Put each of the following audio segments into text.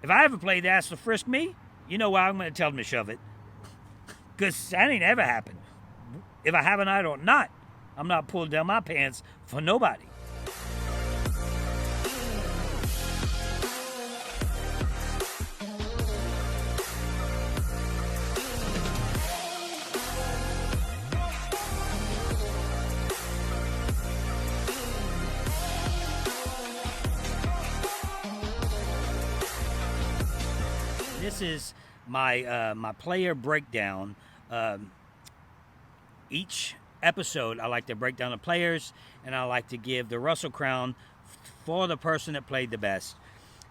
If I ever play the ass to frisk me, you know why I'm going to tell them to shove it. Because that ain't ever happened. If I have a night or not, I'm not pulling down my pants for nobody. This is my player breakdown. Each episode, I like to break down the players, and I like to give the Russell Crown for the person that played the best.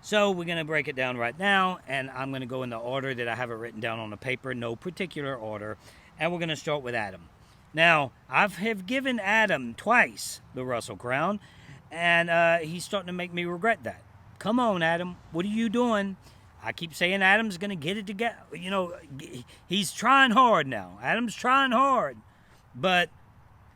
So we're going to break it down right now, and I'm going to go in the order that I have it written down on the paper, no particular order, and we're going to start with Adam. Now, I have given Adam twice the Russell Crown, and he's starting to make me regret that. Come on, Adam, what are you doing? I keep saying Adam's going to get it together. You know, he's trying hard now. Adam's trying hard. But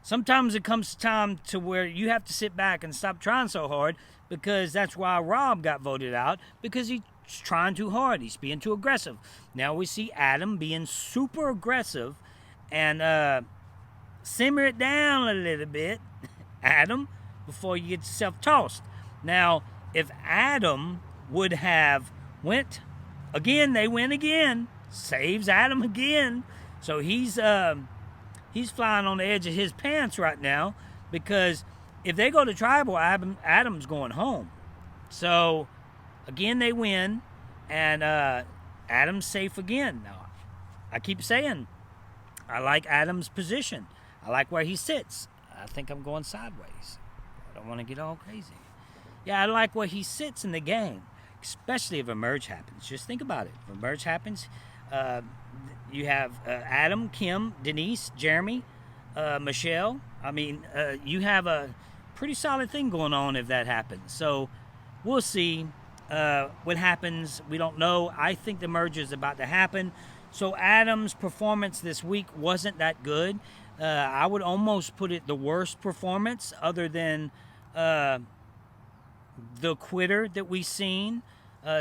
sometimes it comes time to where you have to sit back and stop trying so hard, because that's why Rob got voted out, because he's trying too hard. He's being too aggressive. Now we see Adam being super aggressive, and simmer it down a little bit, Adam, before you get yourself tossed. Now, if Adam would have went again, they win again, saves Adam again. So he's flying on the edge of his pants right now, because if they go to tribal, Adam's going home. So again, they win, and Adam's safe again. Now, I keep saying I like Adam's position. I like where he sits. I think I'm going sideways. I don't want to get all crazy. Yeah, I like where he sits in the game, especially if a merge happens. Just think about it. If a merge happens, you have Adam, Kim, Denise, Jeremy, Michelle. I mean, you have a pretty solid thing going on if that happens. So we'll see what happens. We don't know. I think the merge is about to happen. So Adam's performance this week wasn't that good. I would almost put it the worst performance, other than the quitter that we've seen.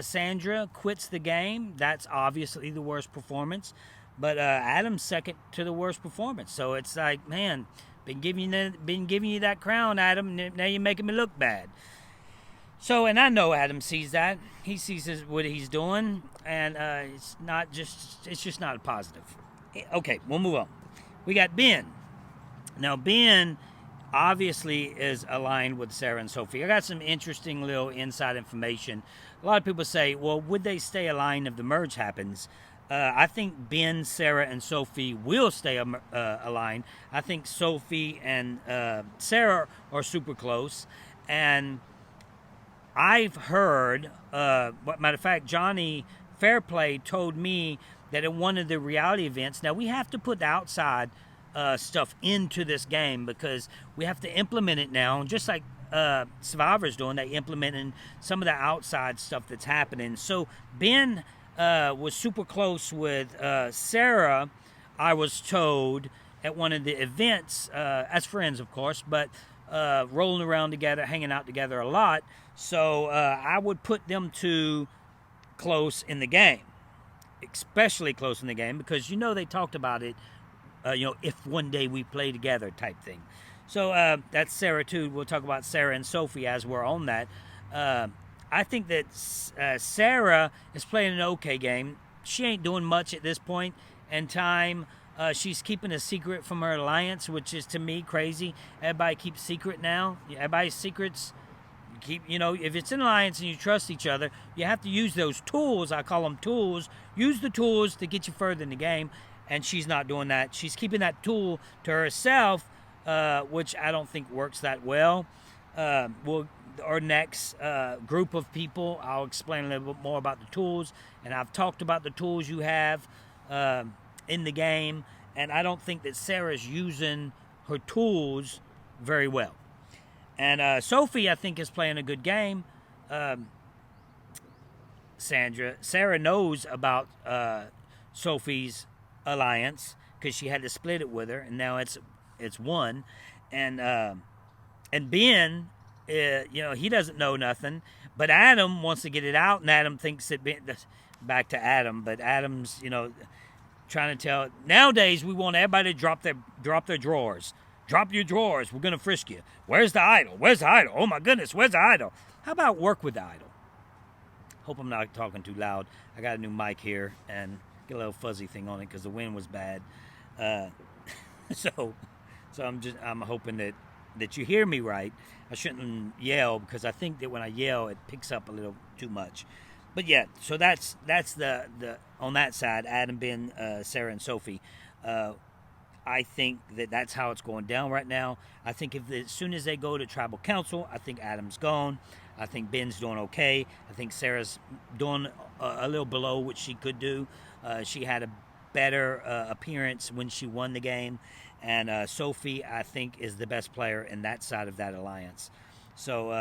Sandra quits the game. That's obviously the worst performance. But Adam's second to the worst performance. So it's like, man, been giving you that crown, Adam. Now you're making me look bad. So, and I know Adam sees that. He sees what he's doing, and it's just not a positive. Okay, we'll move on. We got Ben. Now, Ben obviously is aligned with Sarah and Sophie. I got some interesting little inside information. A lot of people say, well, would they stay aligned if the merge happens? I think Ben, Sarah, and Sophie will stay aligned. I think Sophie and Sarah are super close. And I've heard, matter of fact, Johnny Fairplay told me that in one of the reality events, now we have to put the outside stuff into this game, because we have to implement it now, just like Survivor's doing. They implementing some of the outside stuff that's happening. So Ben was super close with Sarah, I was told, at one of the events, as friends, of course, but rolling around together, hanging out together a lot. So I would put them two close in the game, especially close in the game, because they talked about it, if one day we play together type thing. So that's Sarah too. We'll talk about Sarah and Sophie as we're on that. I think that Sarah is playing an okay game. She ain't doing much at this point in time. She's keeping a secret from her alliance, which is to me crazy. Everybody keeps secret now. Everybody's secrets. If it's an alliance and you trust each other, you have to use those tools. I call them tools. Use the tools to get you further in the game. And she's not doing that. She's keeping that tool to herself, which I don't think works that well. Our next group of people, I'll explain a little bit more about the tools. And I've talked about the tools you have in the game. And I don't think that Sarah's using her tools very well. And Sophie, I think, is playing a good game. Sarah knows about Sophie's alliance, because she had to split it with her, and now it's one. And Ben, he doesn't know nothing, But Adam wants to get it out, and Adam thinks that back to Adam, but Adam's, trying to tell. Nowadays, we want everybody to drop their drawers. Drop your drawers. We're gonna frisk you. Where's the idol? Where's the idol? Oh my goodness, where's the idol? How about work with the idol? Hope I'm not talking too loud. I got a new mic here and get a little fuzzy thing on it because the wind was bad. So I'm hoping that you hear me right. I shouldn't yell because I think that when I yell it picks up a little too much. But yeah, so that's the on that side, Adam, Ben, Sarah, and Sophie. I think that's how it's going down right now. I think as soon as they go to tribal council, I think Adam's gone. I think Ben's doing okay. I think Sarah's doing a little below what she could do. She had a better appearance when she won the game. And Sophie, I think, is the best player in that side of that alliance. So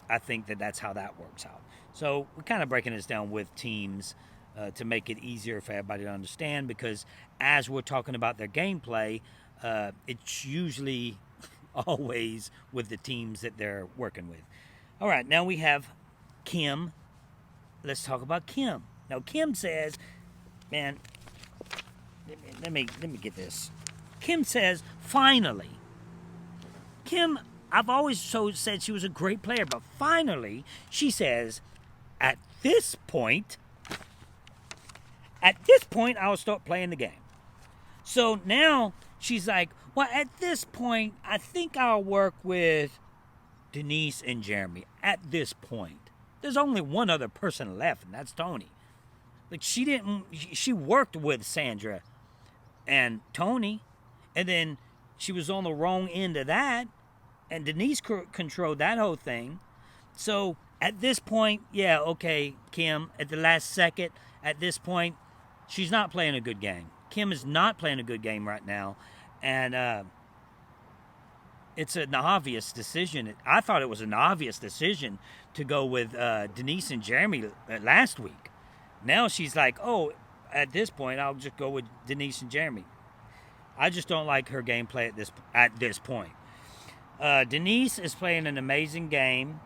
I think that's how that works out. So we're kind of breaking this down with teams to make it easier for everybody to understand, because as we're talking about their gameplay, it's usually always with the teams that they're working with. All right, now we have Kim. Let's talk about Kim. Now, Kim says, man, let me get this. Kim says, finally. Kim, I've always said she was a great player, but finally, she says, at this point, I'll start playing the game. So now she's like, well, at this point, I think I'll work with Denise and Jeremy. At this point. There's only one other person left, and that's Tony. Like, she worked with Sandra and Tony, and then she was on the wrong end of that, and Denise controlled that whole thing. So at this point, yeah, okay, Kim, at the last second, at this point, she's not playing a good game. Kim is not playing a good game right now, and it's an obvious decision. I thought it was an obvious decision to go with Denise and Jeremy last week. Now she's like, oh, at this point, I'll just go with Denise and Jeremy. I just don't like her gameplay at this point. Denise is playing an amazing game.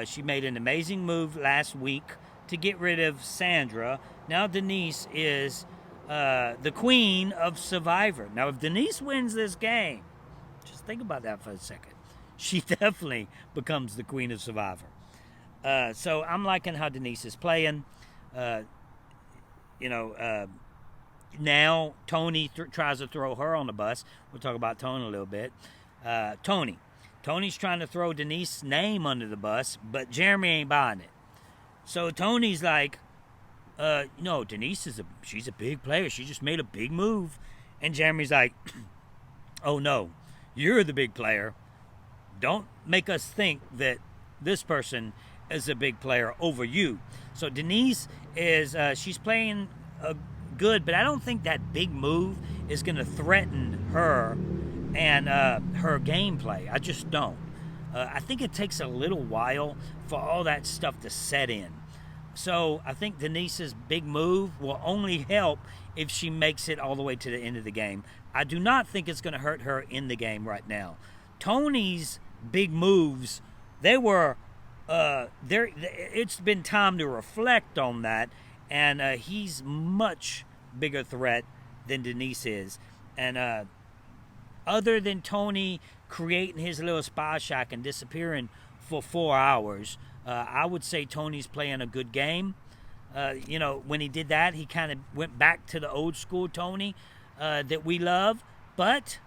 She made an amazing move last week to get rid of Sandra. Now Denise is the queen of Survivor. Now, if Denise wins this game, just think about that for a second. She definitely becomes the queen of Survivor. So I'm liking how Denise is playing. Now Tony tries to throw her on the bus. We'll talk about Tony a little bit. Tony's trying to throw Denise's name under the bus, but Jeremy ain't buying it. So Tony's like, no, Denise she's a big player. She just made a big move. And Jeremy's like, oh no, you're the big player. Don't make us think that this person is a big player over you. So Denise is, she's playing good, but I don't think that big move is going to threaten her and her gameplay. I just don't. I think it takes a little while for all that stuff to set in. So I think Denise's big move will only help if she makes it all the way to the end of the game. I do not think it's going to hurt her in the game right now. Tony's big moves, they were it's been time to reflect on that, and he's much bigger threat than Denise is. And other than Tony creating his little spy shack and disappearing for 4 hours, I would say Tony's playing a good game. When he did that, he kind of went back to the old school Tony that we love, but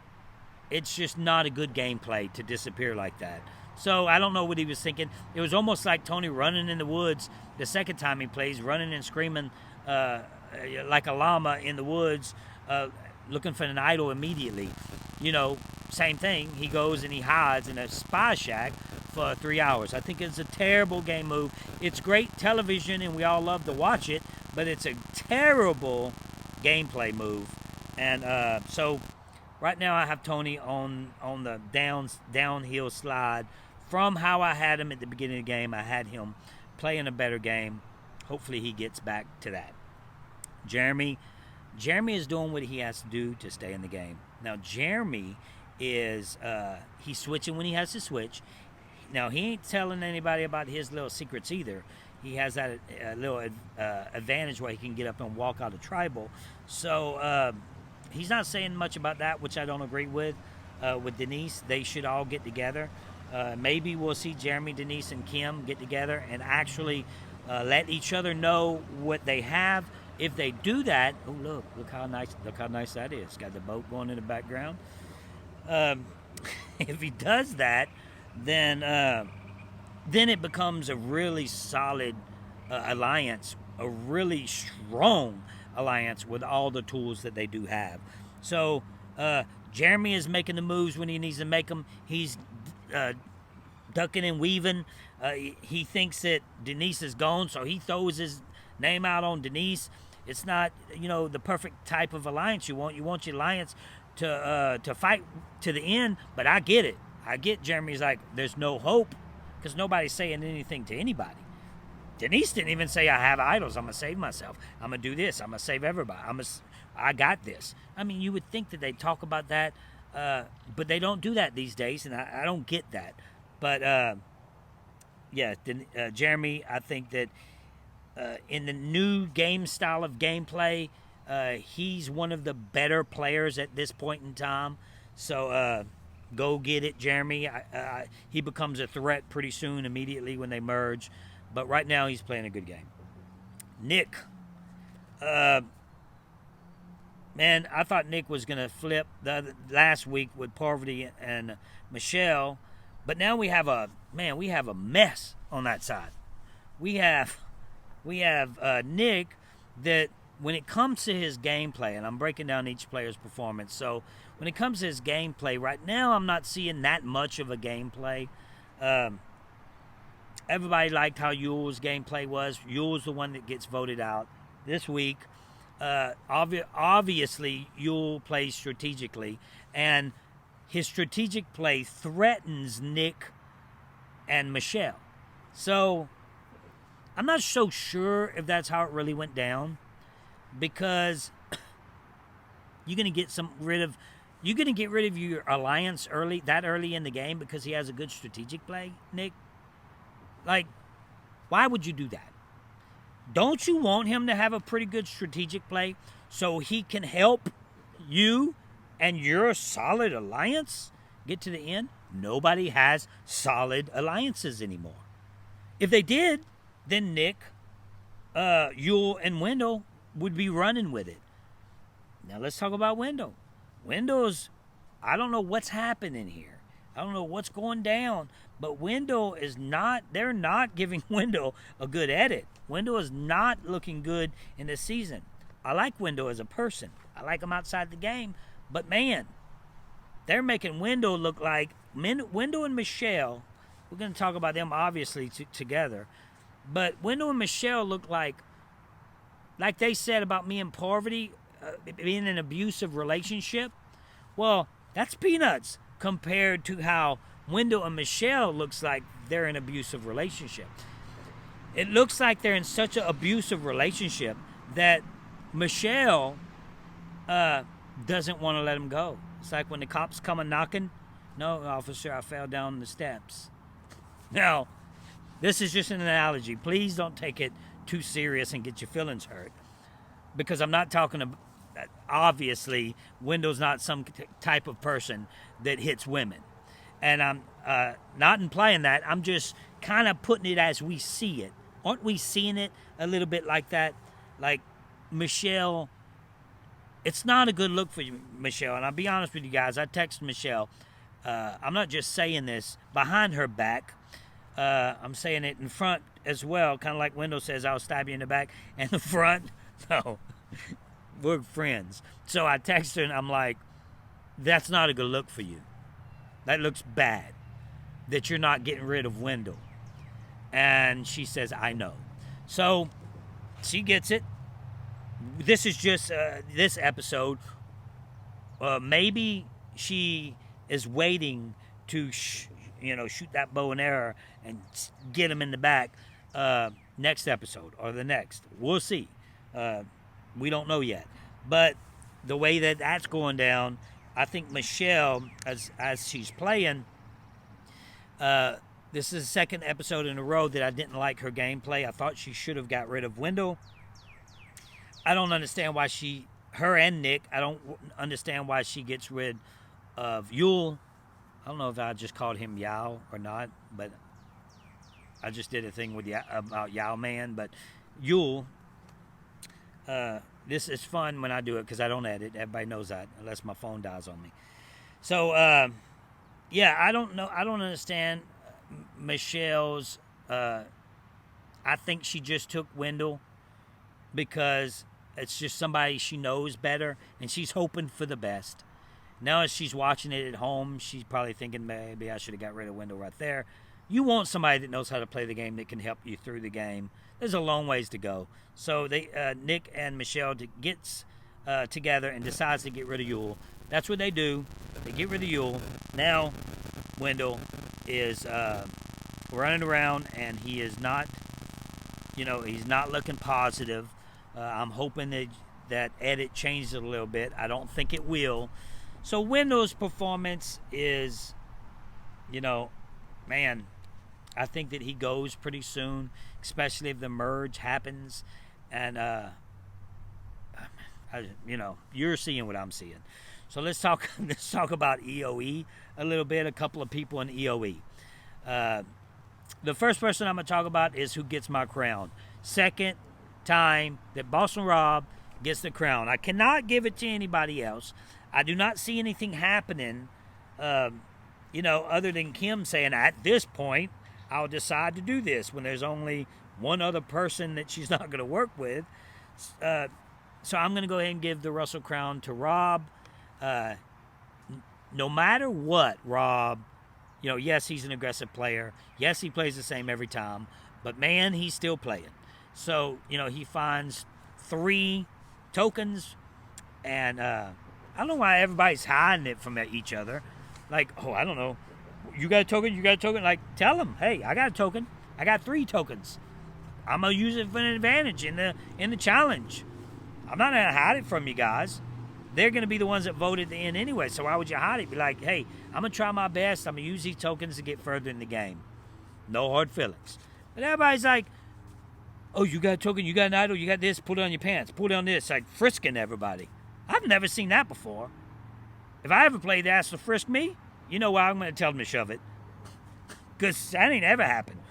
it's just not a good gameplay to disappear like that. So I don't know what he was thinking. It was almost like Tony running in the woods the second time he plays, running and screaming like a llama in the woods, looking for an idol immediately. Same thing. He goes and he hides in a spy shack for 3 hours. I think it's a terrible game move. It's great television and we all love to watch it, but it's a terrible gameplay move. And so right now I have Tony on the downhill slide from how I had him at the beginning of the game. I had him playing a better game. Hopefully he gets back to that. Jeremy is doing what he has to do to stay in the game. Now Jeremy is he's switching when he has to switch. Now he ain't telling anybody about his little secrets either. He has that little advantage where he can get up and walk out of tribal. So he's not saying much about that, which I don't agree with. With Denise, they should all get together. Maybe we'll see Jeremy, Denise, and Kim get together and actually let each other know what they have. If they do that, oh look how nice that is. Got the boat going in the background. If he does that, then it becomes a really solid alliance, a really strong alliance with all the tools that they do have. So Jeremy is making the moves when he needs to make them. He's ducking and weaving. He thinks that Denise is gone, so he throws his name out on Denise. It's not, the perfect type of alliance you want. You want your alliance to fight to the end, but I get it. I get Jeremy's like, there's no hope because nobody's saying anything to anybody. Denise didn't even say, I have idols. I'm going to save myself. I'm going to do this. I'm going to save everybody. I got this. I mean, you would think that they'd talk about that, but they don't do that these days, and I don't get that. But, Jeremy, I think that in the new game style of gameplay, he's one of the better players at this point in time. So go get it, Jeremy. He becomes a threat pretty soon, immediately when they merge. But right now, he's playing a good game. Nick. Man, I thought Nick was going to flip last week with Parvati and Michelle. But now we have a mess on that side. We have Nick that when it comes to his gameplay, and I'm breaking down each player's performance. So when it comes to his gameplay, right now I'm not seeing that much of a gameplay. Everybody liked how Yule's gameplay was. Yule's the one that gets voted out this week. Obviously, Yule plays strategically, and his strategic play threatens Nick and Michelle. So I'm not so sure if that's how it really went down, because you're gonna get rid of your alliance early in the game because he has a good strategic play, Nick. Like, why would you do that? Don't you want him to have a pretty good strategic play so he can help you and your solid alliance get to the end? Nobody has solid alliances anymore. If they did, then Nick, Yule, and Wendell would be running with it. Now let's talk about Wendell. Wendell's, I don't know what's happening here. I don't know what's going down, but Wendell is not, they're not giving Wendell a good edit. Wendell is not looking good in this season. I like Wendell as a person. I like him outside the game, but man, they're making Wendell look like, Wendell and Michelle, we're going to talk about them obviously together, but Wendell and Michelle look like they said about me and Parvati being an abusive relationship. Well, that's peanuts compared to how Wendell and Michelle looks like they're in an abusive relationship. It looks like they're in such an abusive relationship that Michelle doesn't want to let him go. It's like when the cops come a knocking. No, officer, I fell down the steps. Now, this is just an analogy. Please don't take it too serious and get your feelings hurt. Because I'm not talking about, obviously, Wendell's not some type of person that hits women. And I'm not implying that. I'm just kind of putting it as we see it. Aren't we seeing it a little bit like that? Like Michelle, it's not a good look for you, Michelle. And I'll be honest with you guys. I texted Michelle. I'm not just saying this behind her back. I'm saying it in front as well. Kind of like Wendell says, I'll stab you in the back. And the front, no. We're friends. So I texted her and I'm like, that's not a good look for you. That looks bad. That you're not getting rid of Wendell. And she says, I know. So she gets it. This is just this episode. Maybe she is waiting to shoot that bow and arrow and get him in the back next episode or the next. We'll see. We don't know yet. But the way that that's going down, I think Michelle, as she's playing, This is the second episode in a row that I didn't like her gameplay. I thought she should have got rid of Wendell. I don't understand why her and Nick, I don't understand why she gets rid of Yule. I don't know if I just called him Yao or not, but I just did a thing with about Yao Man. But Yule, this is fun when I do it because I don't edit. Everybody knows that, unless my phone dies on me. So, yeah, I don't know. I don't understand Michelle's. I think she just took Wendell because it's just somebody she knows better, and she's hoping for the best. Now as she's watching it at home, she's probably thinking, maybe I should have got rid of Wendell right there. You want somebody that knows how to play the game that can help you through the game. There's a long ways to go. So Nick and Michelle gets together and decides to get rid of Yule. That's what they do. They get rid of Yule. Now Wendell is running around, and he is not, he's not looking positive. I'm hoping that edit changes it a little bit. I don't think it will. So Wendell's performance is, man, I think that he goes pretty soon, especially if the merge happens. And, you're seeing what I'm seeing. So let's talk about EOE a little bit, a couple of people in EOE. The first person I'm going to talk about is who gets my crown. Second time that Boston Rob gets the crown. I cannot give it to anybody else. I do not see anything happening, other than Kim saying, at this point, I'll decide to do this when there's only one other person that she's not going to work with. So I'm going to go ahead and give the Russell crown to Rob. No matter what, Rob, yes, he's an aggressive player. Yes, he plays the same every time. But, man, he's still playing. So, he finds 3 tokens, and I don't know why everybody's hiding it from each other. Like, I don't know. You got a token? You got a token? Like, tell them, hey, I got a token. I got 3 tokens. I'm going to use it for an advantage in the challenge. I'm not going to hide it from you guys. They're going to be the ones that vote at the end anyway, so why would you hide it? Be like, hey, I'm going to try my best. I'm going to use these tokens to get further in the game. No hard feelings. But everybody's like, oh, you got a token, you got an idol, you got this, pull down your pants, pull down this, like frisking everybody. I've never seen that before. If I ever play that to frisk me, you know why I'm going to tell them to shove it. Because that ain't ever happened.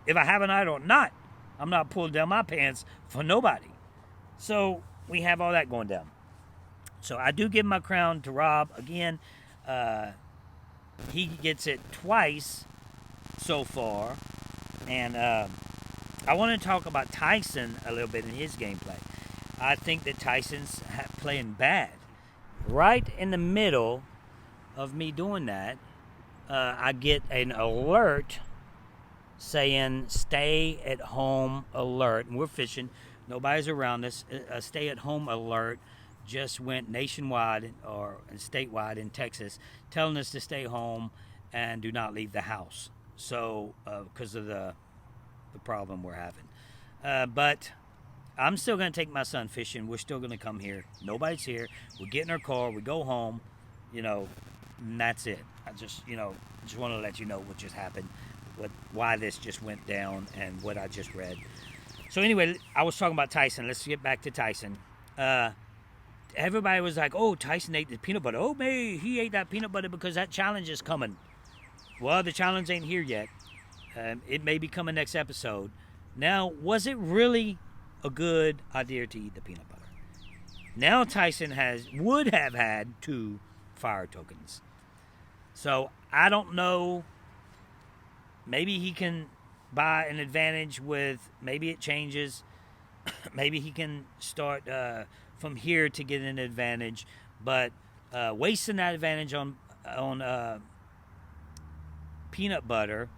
If I have an idol or not, I'm not pulling down my pants for nobody. So we have all that going down. So I do give my crown to Rob. Again, he gets it twice so far. And I want to talk about Tyson a little bit in his gameplay. I think that Tyson's playing bad. Right in the middle of me doing that, I get an alert saying stay at home alert. And we're fishing. Nobody's around us. A stay at home alert just went nationwide or statewide in Texas, telling us to stay home and do not leave the house. So, because of the problem we're having. But I'm still going to take my son fishing. We're still going to come here. Nobody's here. We get in our car. We go home. And that's it. I just want to let you know what just happened, why this just went down, and what I just read. So anyway, I was talking about Tyson. Let's get back to Tyson. Everybody was like, oh, Tyson ate the peanut butter. Oh, man, he ate that peanut butter because that challenge is coming. Well, the challenge ain't here yet. It may be coming next episode. Now, was it really a good idea to eat the peanut butter? Now Tyson would have had 2 fire tokens. So, I don't know. Maybe he can buy an advantage with, maybe it changes. Maybe he can start from here to get an advantage. But wasting that advantage on peanut butter,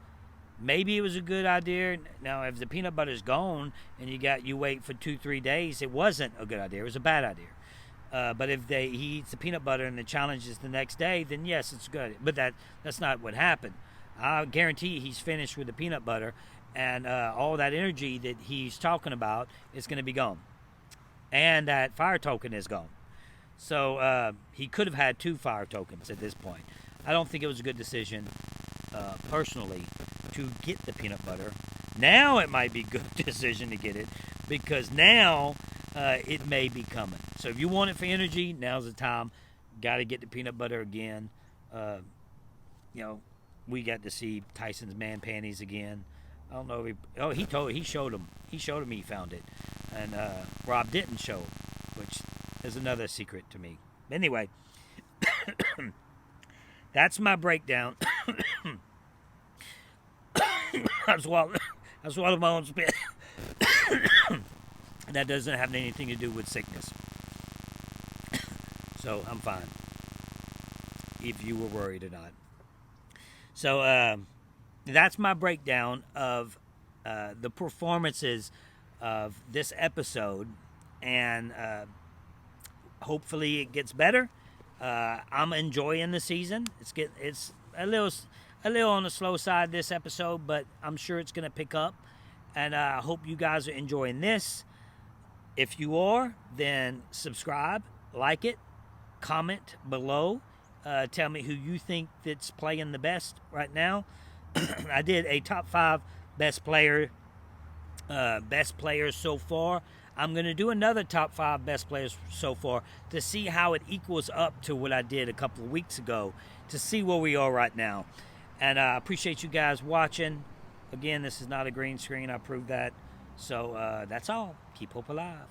maybe it was a good idea. Now, if the peanut butter's gone and you wait for 2-3 days, it wasn't a good idea. It was a bad idea. But if he eats the peanut butter and the challenge is the next day, then yes, it's good. But that's not what happened. I guarantee he's finished with the peanut butter, and all that energy that he's talking about is going to be gone. And that fire token is gone. So he could have had 2 fire tokens at this point. I don't think it was a good decision, personally, to get the peanut butter. Now it might be a good decision to get it because now it may be coming. So if you want it for energy, now's the time. Got to get the peanut butter again. We got to see Tyson's man panties again. I don't know if he showed him he found it, and Rob didn't show him, which is another secret to me. Anyway, that's my breakdown. I swallowed my own spit. That doesn't have anything to do with sickness, so I'm fine. If you were worried or not. So that's my breakdown of the performances of this episode, and hopefully it gets better. I'm enjoying the season. It's a little on the slow side this episode, but I'm sure it's going to pick up, and I hope you guys are enjoying this. If you are, then subscribe, like it, comment below. Tell me who you think that's playing the best right now. I did a top 5 best players so far. I'm going to do another top 5 best players so far to see how it equals up to what I did a couple of weeks ago, to see where we are right now. And I appreciate you guys watching. Again, this is not a green screen. I proved that. So that's all. Keep hope alive.